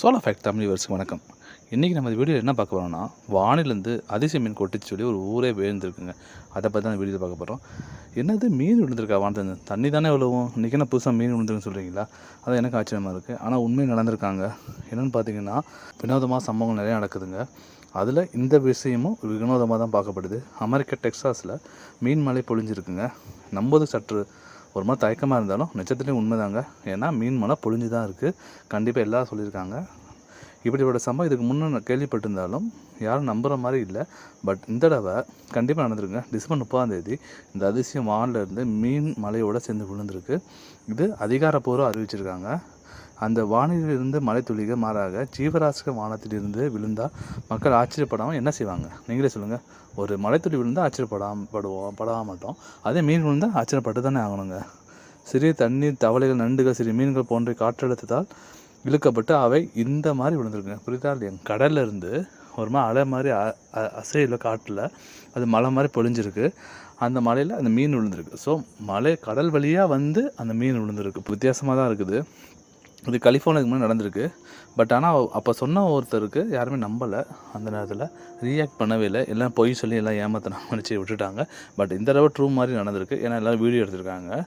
Solo fact Tamil வியூவர்ஸ்க்கு வணக்கம். இன்றைக்கி நம்ம இந்த வீடியோவில் என்ன பார்க்க போகிறோம்னா, வானிலேருந்து அதிசய மீன் கொட்டிச்சு சொல்லி ஒரு ஊரே விழுந்திருக்குங்க. அதை பற்றி தான் இந்த வீடியோவில் பார்க்க போகிறோம். என்னது மீன் விழுந்திருக்கா வானத்துலேருந்து? தண்ணி தானே விழுவும், இன்றைக்கி என்ன புதுசாக மீன் விழுந்துருன்னு சொல்கிறீங்களா? அது எனக்கு ஆச்சரியமாக இருக்குது. ஆனால் உண்மையும் நடந்திருக்காங்க. என்னென்னு பார்த்தீங்கன்னா, வினோதமாக சம்பவங்கள் நிறையா நடக்குதுங்க. அதில் இந்த விஷயமும் வினோதமாக தான் பார்க்கப்படுது. அமெரிக்கா டெக்ஸாஸில் மீன் மழை பொழிஞ்சிருக்குங்க. நம்பது சற்று ஒரு மாதிரி தயக்கமாக இருந்தாலும் நிஜத்துலேயும் உண்மைதாங்க. ஏன்னா மீன் மழை பொழிஞ்சு தான் இருக்குது. கண்டிப்பாக எல்லோரும் சொல்லியிருக்காங்க. இப்படிப்பட்ட சம்பவம் இதுக்கு முன்னே கேள்விப்பட்டிருந்தாலும் யாரும் நம்புகிற மாதிரி இல்லை. பட் இந்த தடவை கண்டிப்பாக நடந்திருக்குங்க. டிசம்பர் 30 இந்த அதிசயம் வானிலிருந்து மீன் மழையோடு சேர்ந்து விழுந்திருக்கு. இது அதிகாரப்பூர்வம் அறிவிச்சிருக்காங்க. அந்த வானிலிருந்து மழை துளிகள் மாறாக ஜீவராசிக வானத்திலிருந்து விழுந்தால் மக்கள் ஆச்சரியப்படாமல் என்ன செய்வாங்க? நீங்களே சொல்லுங்கள். ஒரு மழைத்துளி விழுந்தால் படாம மாட்டோம். அதே மீன் விழுந்தால் ஆச்சரியப்பட்டு தானே ஆகணுங்க. சிறிய தண்ணீர் தவளைகள், நண்டுகள், சிறிய மீன்கள் போன்ற காற்றழுத்தத்தால் இழுக்கப்பட்டு அவை இந்த மாதிரி விழுந்திருக்குங்க. புரியுதா இல்லையா? கடலில் இருந்து ஒரு மாதிரி அலை மாதிரி அசையில் காட்டில் அது மலை மாதிரி பொழிஞ்சிருக்கு. அந்த மலையில் அந்த மீன் விழுந்திருக்கு. ஸோ மலை கடல் வழியாக வந்து அந்த மீன் விழுந்திருக்கு. வித்தியாசமாக தான் இருக்குது. இது கலிஃபோர்னியாவுக்கு முன்னாடி நடந்திருக்கு. பட் ஆனால் அப்போ சொன்ன ஒருத்தருக்கு யாருமே நம்பலை. அந்த நேரத்தில் ரியாக்ட் பண்ணவே இல்லை. எல்லாம் பொய் சொல்லி எல்லாம் ஏமாத்தின நினச்சி விட்டுட்டாங்க. பட் இந்த தடவை ட்ரூ மாதிரி நடந்திருக்கு. ஏன்னா எல்லோரும் வீடியோ எடுத்திருக்காங்க.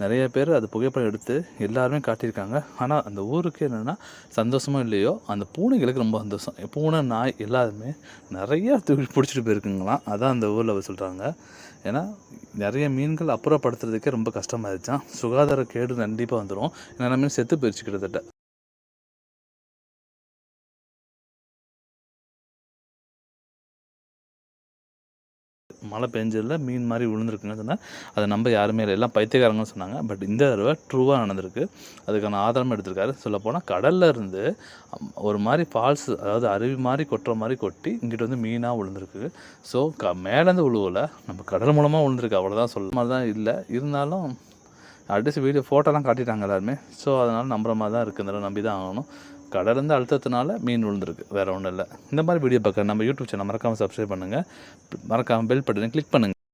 நிறைய பேர் அது புகைப்படம் எடுத்து எல்லாருமே காட்டியிருக்காங்க. ஆனால் அந்த ஊருக்கு என்னென்னா சந்தோஷமோ இல்லையோ, அந்த பூனைகளுக்கு ரொம்ப சந்தோஷம். பூனை, நாய் எல்லாருமே நிறையா தூக்கி பிடிச்சிட்டு போயிருக்குங்களாம். அதான் அந்த ஊரில் சொல்கிறாங்க. ஏன்னா நிறைய மீன்கள் அப்புறப்படுத்துறதுக்கே ரொம்ப கஷ்டமாயிருச்சான். சுகாதார கேடு கண்டிப்பாக வந்துடும். ஏன்னா மீன் செத்து போயிடுச்சு கிட்டத்தட்ட. மழை பெஞ்சதில் மீன் மாதிரி விழுந்திருக்குன்னு சொன்னால் அதை நம்ப யாருமே இல்லை. எல்லாம் பைத்தியக்காரங்கன்னு சொன்னாங்க. பட் இந்த தடவை ட்ரூவாக நடந்திருக்கு. அதுக்கான ஆதாரமும் எடுத்திருக்காரு. சொல்லப்போனால் கடலில் இருந்து ஒரு மாதிரி ஃபால்ஸ், அதாவது அருவி மாதிரி கொட்டுற மாதிரி கொட்டி இங்கிட்ட வந்து மீனாக விழுந்திருக்கு. ஸோ மேலேருந்து விழுவலை, நம்ம கடல் மூலமாக விழுந்திருக்கு. அவ்வளோதான் சொல்ல மாதிரி தான் இல்லை. இருந்தாலும் அட்லீஸ்ட் வீடியோ ஃபோட்டோலாம் காட்டிட்டாங்க எல்லாருமே. ஸோ அதனால் நம்புற மாதிரி தான் இருக்குது. இந்த தடவை நம்பி தான் ஆகணும். கடலேருந்து அழுத்தத்தினால மீன் விழுந்திருக்கு, வேறு ஒன்றும் இல்லை. இந்த மாதிரி வீடியோ பார்க்க நம்ம யூடியூப் சேனல் மறக்காமல் சப்ஸ்கிரைப் பண்ணுங்கள். மறக்காமல் பெல் பட்டனை கிளிக் பண்ணுங்கள்.